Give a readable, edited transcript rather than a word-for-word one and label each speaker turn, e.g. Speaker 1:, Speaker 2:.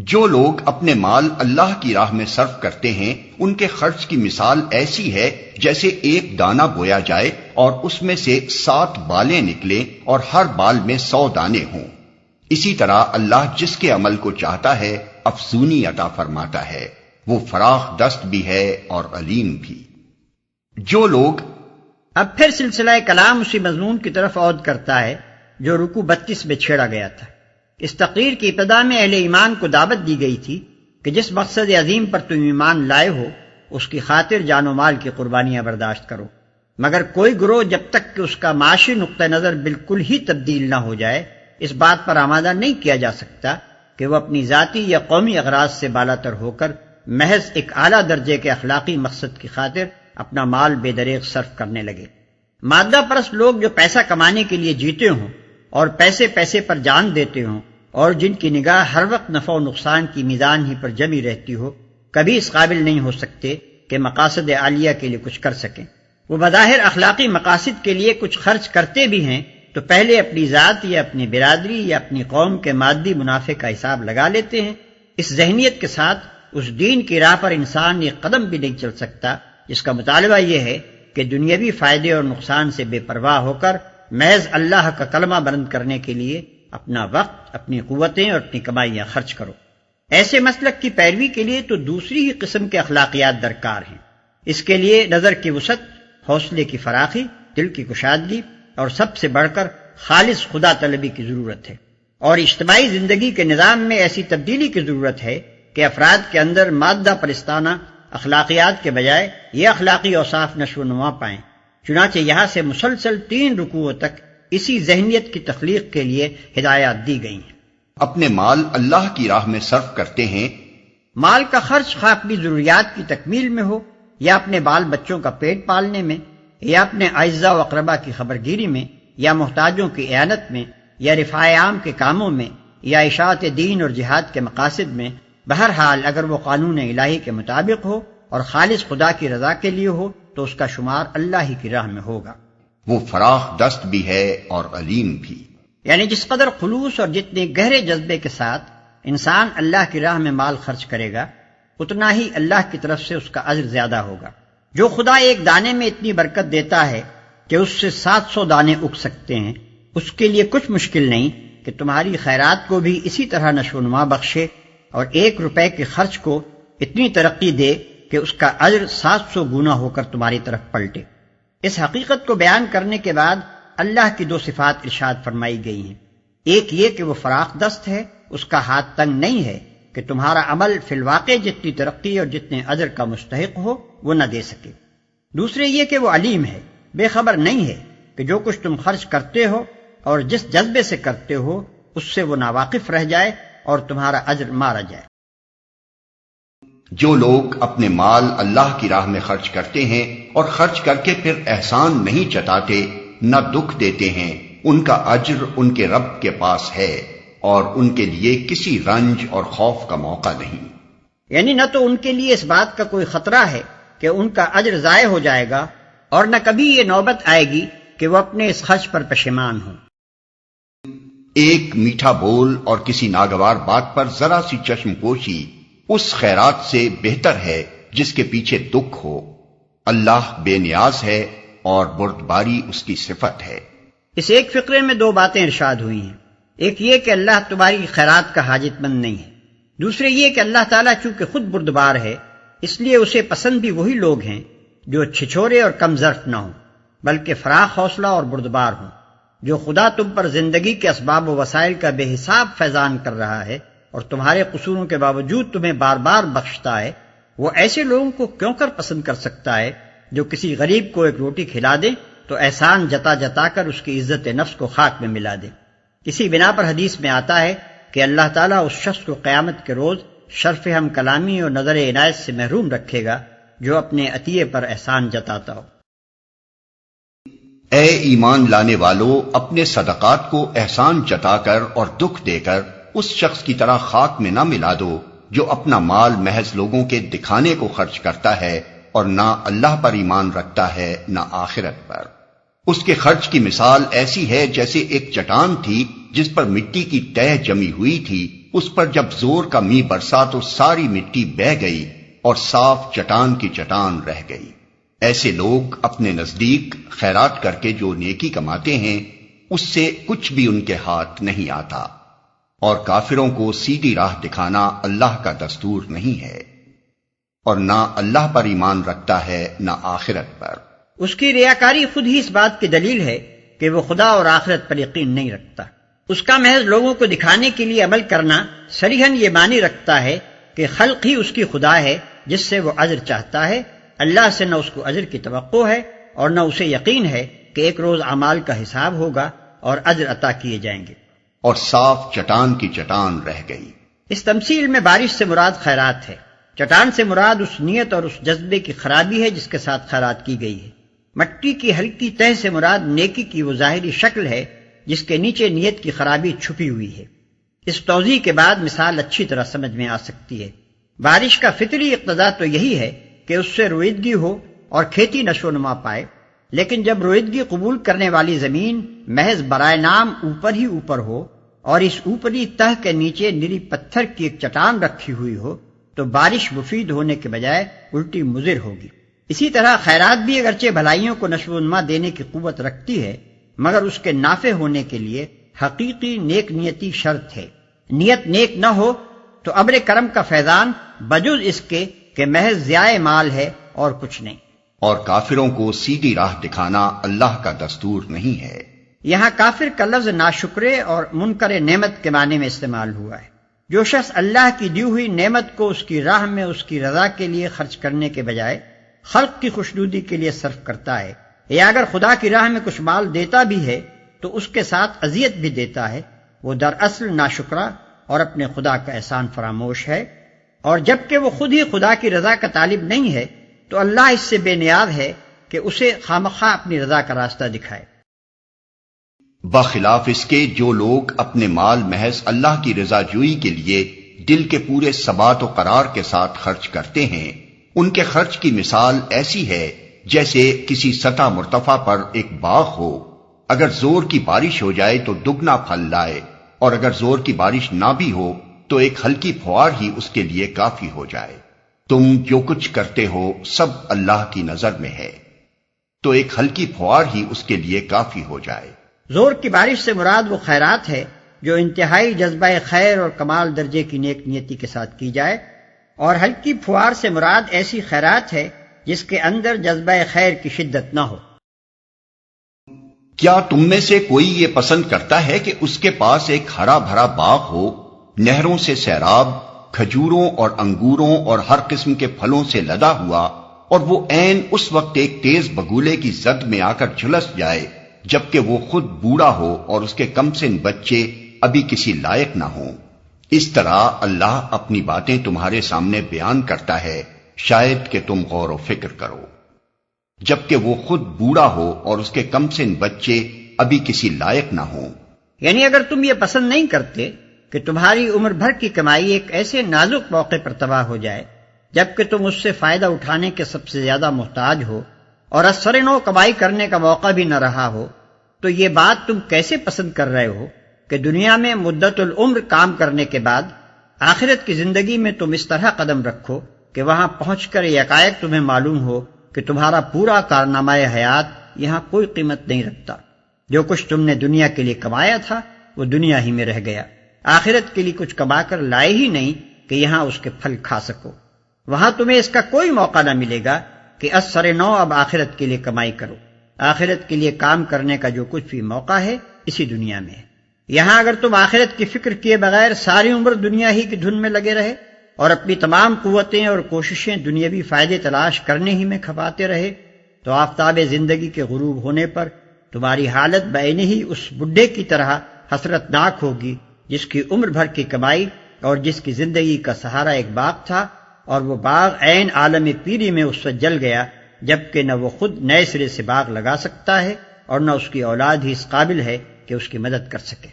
Speaker 1: جو لوگ اپنے مال اللہ کی راہ میں صرف کرتے ہیں ان کے خرچ کی مثال ایسی ہے جیسے ایک دانہ بویا جائے اور اس میں سے 7 بالیں نکلیں اور ہر بال میں 100 دانے ہوں۔ اسی طرح اللہ جس کے عمل کو چاہتا ہے افزونی عطا فرماتا ہے، وہ فراخ دست بھی ہے اور علیم بھی۔ جو لوگ
Speaker 2: اب پھر سلسلہ کلام اسی مضمون کی طرف عود کرتا ہے جو رکوع 32 میں چھیڑا گیا تھا۔ اس تقریر کی ابتدا میں اہل ایمان کو دعوت دی گئی تھی کہ جس مقصد عظیم پر تم ایمان لائے ہو اس کی خاطر جان و مال کی قربانیاں برداشت کرو، مگر کوئی گروہ جب تک کہ اس کا معاشی نقطہ نظر بالکل ہی تبدیل نہ ہو جائے اس بات پر آمادہ نہیں کیا جا سکتا کہ وہ اپنی ذاتی یا قومی اغراض سے بالاتر ہو کر محض ایک اعلیٰ درجے کے اخلاقی مقصد کی خاطر اپنا مال بے دریغ صرف کرنے لگے۔ مادہ پرست لوگ جو پیسہ کمانے کے لیے جیتے ہوں اور پیسے پر جان دیتے ہوں اور جن کی نگاہ ہر وقت نفع و نقصان کی میزان ہی پر جمی رہتی ہو، کبھی اس قابل نہیں ہو سکتے کہ مقاصد عالیہ کے لیے کچھ کر سکیں۔ وہ بظاہر اخلاقی مقاصد کے لیے کچھ خرچ کرتے بھی ہیں تو پہلے اپنی ذات یا اپنی برادری یا اپنی قوم کے مادی منافع کا حساب لگا لیتے ہیں۔ اس ذہنیت کے ساتھ اس دین کی راہ پر انسان ایک قدم بھی نہیں چل سکتا جس کا مطالبہ یہ ہے کہ دنیاوی فائدے اور نقصان سے بے پرواہ ہو کر محض اللہ کا کلمہ بلند کرنے کے لیے اپنا وقت، اپنی قوتیں اور اپنی کمائیاں خرچ کرو۔ ایسے مسلک کی پیروی کے لیے تو دوسری ہی قسم کے اخلاقیات درکار ہیں۔ اس کے لیے نظر کی وسعت، حوصلے کی فراخی، دل کی کشادگی اور سب سے بڑھ کر خالص خدا طلبی کی ضرورت ہے، اور اجتماعی زندگی کے نظام میں ایسی تبدیلی کی ضرورت ہے کہ افراد کے اندر مادہ پرستانہ اخلاقیات کے بجائے یہ اخلاقی اوصاف نشو و نما پائیں۔ چنانچہ یہاں سے مسلسل 3 رکوعوں تک اسی ذہنیت کی تخلیق کے لیے ہدایات دی گئی ہیں۔
Speaker 1: اپنے مال اللہ کی راہ میں صرف کرتے ہیں۔
Speaker 2: مال کا خرچ خواہ اپنی ضروریات کی تکمیل میں ہو یا اپنے بال بچوں کا پیٹ پالنے میں یا اپنے اعزاء و اقربا کی خبرگیری میں یا محتاجوں کی اعانت میں یا رفاع عام کے کاموں میں یا اشاعت دین اور جہاد کے مقاصد میں، بہرحال اگر وہ قانون الہی کے مطابق ہو اور خالص خدا کی رضا کے لیے ہو تو اس کا شمار اللہ ہی کی راہ میں ہوگا۔
Speaker 1: وہ فراخ دست بھی ہے اور علیم بھی۔
Speaker 2: یعنی جس قدر خلوص اور جتنے گہرے جذبے کے ساتھ انسان اللہ کی راہ میں مال خرچ کرے گا اتنا ہی اللہ کی طرف سے اس کا اجر زیادہ ہوگا۔ جو خدا ایک دانے میں اتنی برکت دیتا ہے کہ اس سے 700 دانے اگ سکتے ہیں، اس کے لیے کچھ مشکل نہیں کہ تمہاری خیرات کو بھی اسی طرح نشو و نما بخشے اور 1 روپے کے خرچ کو اتنی ترقی دے کہ اس کا اجر 700 گنا ہو کر تمہاری طرف پلٹے۔ اس حقیقت کو بیان کرنے کے بعد اللہ کی 2 صفات ارشاد فرمائی گئی ہیں۔ ایک یہ کہ وہ فراخ دست ہے، اس کا ہاتھ تنگ نہیں ہے کہ تمہارا عمل فی الواقع جتنی ترقی اور جتنے اجر کا مستحق ہو وہ نہ دے سکے۔ دوسرے یہ کہ وہ علیم ہے، بے خبر نہیں ہے کہ جو کچھ تم خرچ کرتے ہو اور جس جذبے سے کرتے ہو اس سے وہ ناواقف رہ جائے اور تمہارا اجر مارا جائے۔
Speaker 1: جو لوگ اپنے مال اللہ کی راہ میں خرچ کرتے ہیں اور خرچ کر کے پھر احسان نہیں جتاتے، نہ دکھ دیتے ہیں، ان کا اجر ان کے رب کے پاس ہے اور ان کے لیے کسی رنج اور خوف کا موقع نہیں۔
Speaker 2: یعنی نہ تو ان کے لیے اس بات کا کوئی خطرہ ہے کہ ان کا اجر ضائع ہو جائے گا اور نہ کبھی یہ نوبت آئے گی کہ وہ اپنے اس خرچ پر پشیمان ہوں۔
Speaker 1: ایک میٹھا بول اور کسی ناگوار بات پر ذرا سی چشم پوشی اس خیرات سے بہتر ہے جس کے پیچھے دکھ ہو۔ اللہ بے نیاز ہے اور بردباری اس کی صفت ہے۔
Speaker 2: اس ایک فقرے میں 2 باتیں ارشاد ہوئی ہیں۔ ایک یہ کہ اللہ تمہاری خیرات کا حاجت مند نہیں ہے، دوسرے یہ کہ اللہ تعالیٰ چونکہ خود بردبار ہے اس لیے اسے پسند بھی وہی لوگ ہیں جو چھچورے اور کم ظرف نہ ہوں بلکہ فراخ حوصلہ اور بردبار ہوں۔ جو خدا تم پر زندگی کے اسباب و وسائل کا بے حساب فیضان کر رہا ہے اور تمہارے قصوروں کے باوجود تمہیں بار بار بخشتا ہے، وہ ایسے لوگوں کو کیوں کر پسند کر سکتا ہے جو کسی غریب کو ایک روٹی کھلا دے تو احسان جتا جتا کر اس کی عزت نفس کو خاک میں ملا دے۔ اسی بنا پر حدیث میں آتا ہے کہ اللہ تعالیٰ اس شخص کو قیامت کے روز شرف ہم کلامی اور نظر عنایت سے محروم رکھے گا جو اپنے عطیے پر احسان جتاتا ہو۔
Speaker 1: اے ایمان لانے والو، اپنے صدقات کو احسان جتا کر اور دکھ دے کر اس شخص کی طرح خاک میں نہ ملا دو جو اپنا مال محض لوگوں کے دکھانے کو خرچ کرتا ہے اور نہ اللہ پر ایمان رکھتا ہے نہ آخرت پر۔ اس کے خرچ کی مثال ایسی ہے جیسے ایک چٹان تھی جس پر مٹی کی تہ جمی ہوئی تھی اس پر جب زور کا می برسا تو ساری مٹی بہہ گئی اور صاف چٹان کی چٹان رہ گئی۔ ایسے لوگ اپنے نزدیک خیرات کر کے جو نیکی کماتے ہیں اس سے کچھ بھی ان کے ہاتھ نہیں آتا، اور کافروں کو سیدھی راہ دکھانا اللہ کا دستور نہیں ہے، اور نہ اللہ پر ایمان رکھتا ہے نہ آخرت پر۔
Speaker 2: اس کی ریاکاری خود ہی اس بات کی دلیل ہے کہ وہ خدا اور آخرت پر یقین نہیں رکھتا۔ اس کا محض لوگوں کو دکھانے کے لیے عمل کرنا صریحاً یہ معنی رکھتا ہے کہ خلق ہی اس کی خدا ہے جس سے وہ اجر چاہتا ہے، اللہ سے نہ اس کو اجر کی توقع ہے اور نہ اسے یقین ہے کہ ایک روز اعمال کا حساب ہوگا اور اجر عطا کیے جائیں گے۔
Speaker 1: اور صاف چٹان کی چٹان رہ گئی۔
Speaker 2: اس تمثیل میں بارش سے مراد خیرات ہے، چٹان سے مراد اس نیت اور اس جذبے کی خرابی ہے جس کے ساتھ خیرات کی گئی ہے، مٹی کی ہلکی تہ سے مراد نیکی کی وہ ظاہری شکل ہے جس کے نیچے نیت کی خرابی چھپی ہوئی ہے۔ اس توضیح کے بعد مثال اچھی طرح سمجھ میں آ سکتی ہے۔ بارش کا فطری اقتضا تو یہی ہے کہ اس سے رویدگی ہو اور کھیتی نشو و نما پائے، لیکن جب رویدگی قبول کرنے والی زمین محض برائے نام اوپر ہی اوپر ہو اور اس اوپری تہ کے نیچے نری پتھر کی ایک چٹان رکھی ہوئی ہو تو بارش مفید ہونے کے بجائے الٹی مضر ہوگی۔ اسی طرح خیرات بھی اگرچہ بھلائیوں کو نشو و نما دینے کی قوت رکھتی ہے، مگر اس کے نافع ہونے کے لیے حقیقی نیک نیتی شرط ہے۔ نیت نیک نہ ہو تو ابر کرم کا فیضان بجز اس کے کہ محض ضیاء مال ہے اور کچھ نہیں۔
Speaker 1: اور کافروں کو سیدھی راہ دکھانا اللہ کا دستور نہیں ہے۔
Speaker 2: یہاں کافر کا لفظ ناشکرے اور منکر نعمت کے معنی میں استعمال ہوا ہے۔ جو شخص اللہ کی دی ہوئی نعمت کو اس کی راہ میں اس کی رضا کے لیے خرچ کرنے کے بجائے خلق کی خوشنودی کے لیے صرف کرتا ہے، یا اگر خدا کی راہ میں کچھ مال دیتا بھی ہے تو اس کے ساتھ اذیت بھی دیتا ہے، وہ دراصل ناشکرا اور اپنے خدا کا احسان فراموش ہے، اور جبکہ وہ خود ہی خدا کی رضا کا طالب نہیں ہے تو اللہ اس سے بے نیاز ہے کہ اسے خامخواہ اپنی رضا کا راستہ دکھائے۔
Speaker 1: بخلاف اس کے جو لوگ اپنے مال محض اللہ کی رضا جوئی کے لیے دل کے پورے ثبات و قرار کے ساتھ خرچ کرتے ہیں، ان کے خرچ کی مثال ایسی ہے جیسے کسی سطح مرتفع پر ایک باغ ہو، اگر زور کی بارش ہو جائے تو دگنا پھل لائے، اور اگر زور کی بارش نہ بھی ہو تو ایک ہلکی پھوار ہی اس کے لیے کافی ہو جائے۔ تم جو کچھ کرتے ہو سب اللہ کی نظر میں ہے، تو ایک ہلکی پھوار ہی اس کے لیے کافی ہو جائے۔
Speaker 2: زور کی بارش سے مراد وہ خیرات ہے جو انتہائی جذبہ خیر اور کمال درجے کی نیک نیتی کے ساتھ کی جائے، اور ہلکی پھوار سے مراد ایسی خیرات ہے جس کے اندر جذبہ خیر کی شدت نہ ہو۔
Speaker 1: کیا تم میں سے کوئی یہ پسند کرتا ہے کہ اس کے پاس ایک ہرا بھرا باغ ہو، نہروں سے سیراب، کھجوروں اور انگوروں اور ہر قسم کے پھلوں سے لدا ہوا، اور وہ عین اس وقت ایک تیز بگولے کی زد میں آ کر جھلس جائے جبکہ وہ خود بوڑھا ہو اور اس کے کم سن بچے ابھی کسی لائق نہ ہوں؟ اس طرح اللہ اپنی باتیں تمہارے سامنے بیان کرتا ہے، شاید کہ تم غور و فکر کرو۔ جبکہ وہ خود بوڑھا ہو اور اس کے کم سن بچے ابھی کسی لائق نہ ہوں۔
Speaker 2: یعنی اگر تم یہ پسند نہیں کرتے کہ تمہاری عمر بھر کی کمائی ایک ایسے نازک موقع پر تباہ ہو جائے جبکہ تم اس سے فائدہ اٹھانے کے سب سے زیادہ محتاج ہو اور اثر نو کمائی کرنے کا موقع بھی نہ رہا ہو، تو یہ بات تم کیسے پسند کر رہے ہو کہ دنیا میں مدت العمر کام کرنے کے بعد آخرت کی زندگی میں تم اس طرح قدم رکھو کہ وہاں پہنچ کر یکایک تمہیں معلوم ہو کہ تمہارا پورا کارنامہ حیات یہاں کوئی قیمت نہیں رکھتا، جو کچھ تم نے دنیا کے لیے کمایا تھا وہ دنیا ہی میں رہ گیا، آخرت کے لیے کچھ کما کر لائے ہی نہیں کہ یہاں اس کے پھل کھا سکو، وہاں تمہیں اس کا کوئی موقع نہ ملے گا کہ اثر نو اب آخرت کے لیے کمائی کرو۔ آخرت کے لیے کام کرنے کا جو کچھ بھی موقع ہے اسی دنیا میں ہے۔ یہاں اگر تم آخرت کی فکر کیے بغیر ساری عمر دنیا ہی کی دھن میں لگے رہے اور اپنی تمام قوتیں اور کوششیں دنیاوی فائدے تلاش کرنے ہی میں کھپاتے رہے تو آفتاب زندگی کے غروب ہونے پر تمہاری حالت بعینہ ہی اس بڈھے کی طرح حسرت ناک ہوگی جس کی عمر بھر کی کمائی اور جس کی زندگی کا سہارا ایک باغ تھا، اور وہ باغ عین عالم پیری میں اس وقت جل گیا جبکہ نہ وہ خود نئے سرے سے باغ لگا سکتا ہے اور نہ اس کی اولاد ہی اس قابل ہے کہ اس کی مدد کر سکے۔